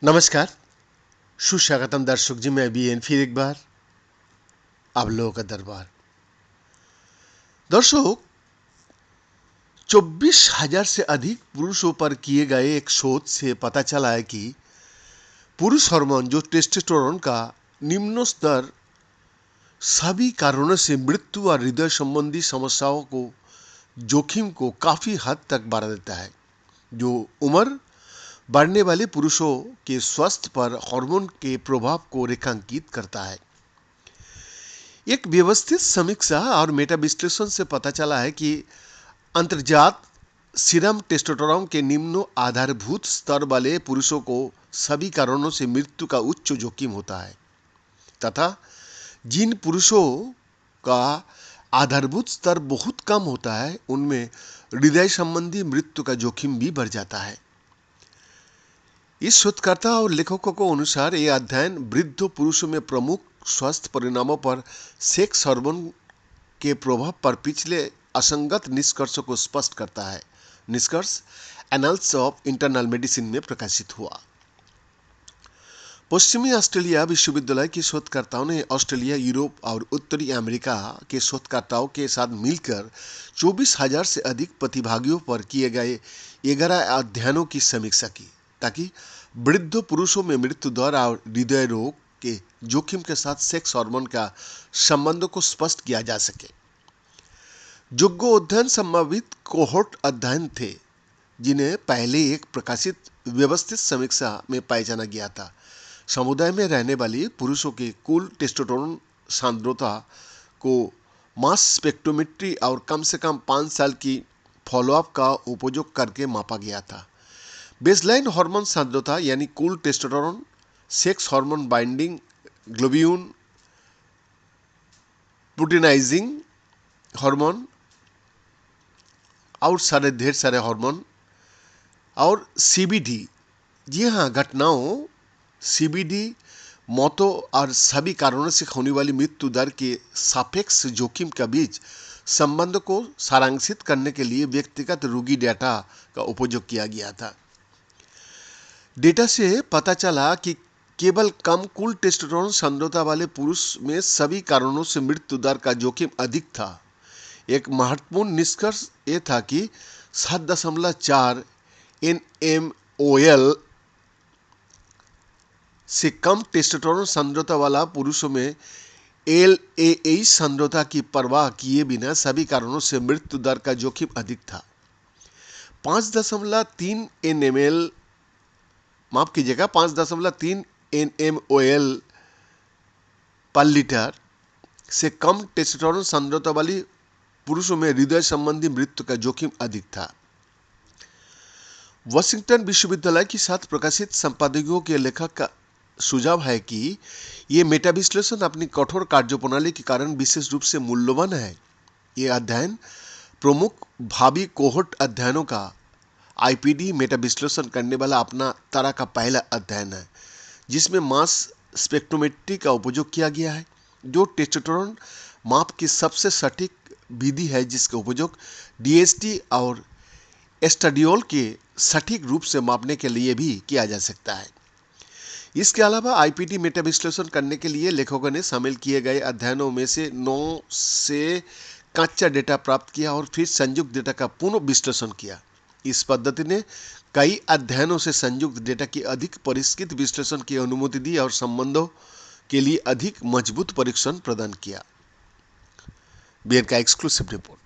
नमस्कार, सुस्वागतम दर्शक जी। मैं बीएन फिर एक बार आप लोगों का दरबार। दर्शक, 24,000 से अधिक पुरुषों पर किए गए एक शोध से पता चला है कि पुरुष हार्मोन जो टेस्टोस्टेरोन का निम्न स्तर सभी कारणों से मृत्यु और हृदय संबंधी समस्याओं को जोखिम को काफी हद तक बढ़ा देता है। जो उम्र बढ़ने वाले पुरुषों के स्वास्थ्य पर हार्मोन के प्रभाव को रेखांकित करता है। एक व्यवस्थित समीक्षा और मेटा विश्लेषण से पता चला है कि अंतर्जात सीरम टेस्टोस्टेरोन के निम्न आधारभूत स्तर वाले पुरुषों को सभी कारणों से मृत्यु का उच्च जोखिम होता है, तथा जिन पुरुषों का आधारभूत स्तर बहुत कम होता है उनमें हृदय संबंधी मृत्यु का जोखिम भी बढ़ जाता है। इस शोधकर्ता और लेखकों को अनुसार यह अध्ययन वृद्ध पुरुषों में प्रमुख स्वास्थ्य परिणामों पर सेक्स हार्मोन के प्रभाव पर पिछले असंगत निष्कर्षों को स्पष्ट करता है। निष्कर्ष एनाल्स ऑफ इंटरनल मेडिसिन में प्रकाशित हुआ। पश्चिमी ऑस्ट्रेलिया विश्वविद्यालय के शोधकर्ताओं ने ऑस्ट्रेलिया, यूरोप और उत्तरी अमेरिका के शोधकर्ताओं के साथ मिलकर 24,000 से अधिक प्रतिभागियों पर किए गए 11 अध्ययनों की समीक्षा की, ताकि वृद्ध पुरुषों में मृत्यु दर और हृदय रोग के जोखिम के साथ सेक्स हार्मोन का संबंध को स्पष्ट किया जा सके। योग्य अध्ययन संभावित कोहोर्ट अध्ययन थे, जिन्हें पहले एक प्रकाशित व्यवस्थित समीक्षा में पहचाना गया था। समुदाय में रहने वाले पुरुषों के कुल टेस्टोस्टेरोन सांद्रता को मास स्पेक्ट्रोमेट्री और कम से कम 5 साल की फॉलोअप का उपयोग करके मापा गया था। बेसलाइन हार्मोन सांद्रता यानी कुल testosterone, sex hormone binding globulin, प्रोटीनाइजिंग हार्मोन और ढेर सारे हार्मोन और सीबीडी। जी हाँ, घटनाओं, सीबीडी, मौतों और सभी कारणों से होने वाली मृत्यु दर के सापेक्ष जोखिम के बीच संबंध को सारांशित करने के लिए व्यक्तिगत रोगी डेटा का उपयोग किया गया था। डेटा से पता चला कि केवल कम कुल टेस्टोस्टेरोन सांद्रता वाले पुरुष में सभी कारणों से मृत्यु दर का जोखिम अधिक था। एक महत्वपूर्ण निष्कर्ष ये था कि 7.4 nmol से कम टेस्टोस्टेरोन सांद्रता वाला पुरुषों में LAH सांद्रता की परवाह किए बिना सभी कारणों से मृत्यु दर का जोखिम अधिक था। 5.3 nmol 5.3 nmol पर लीटर से कम टेस्टोस्टेरोन सांद्रता वाली पुरुषों में हृदय संबंधी मृत्यु का जोखिम अधिक था। वाशिंगटन विश्वविद्यालय के साथ प्रकाशित संपादकीयों के लेखक का सुझाव है कि ये मेटा विश्लेषण अपनी कठोर कार्यप्रणाली के कारण विशेष रूप से मूल्यवान है। ये अध्ययन प्रमुख भावी कोहोर्ट अध्ययनों का IPD मेटा विश्लेषण करने वाला अपना तरह का पहला अध्ययन है, जिसमें मास स्पेक्ट्रोमेट्री का उपयोग किया गया है, जो टेस्टोस्टेरोन माप की सबसे सटीक विधि है, जिसका उपयोग DHT और एस्ट्राडियोल के सटीक रूप से मापने के लिए भी किया जा सकता है। इसके अलावा IPD मेटा विश्लेषण करने के लिए लेखकों ने शामिल किए गए अध्ययनों में से 9 से कच्चा डेटा प्राप्त किया और फिर संयुक्त डेटा का पुनः विश्लेषण किया। इस पद्धति ने कई अध्ययनों से संयुक्त डेटा की अधिक परिष्कृत विश्लेषण की अनुमति दी और संबंधों के लिए अधिक मजबूत परीक्षण प्रदान किया। बीएन का एक्सक्लूसिव रिपोर्ट।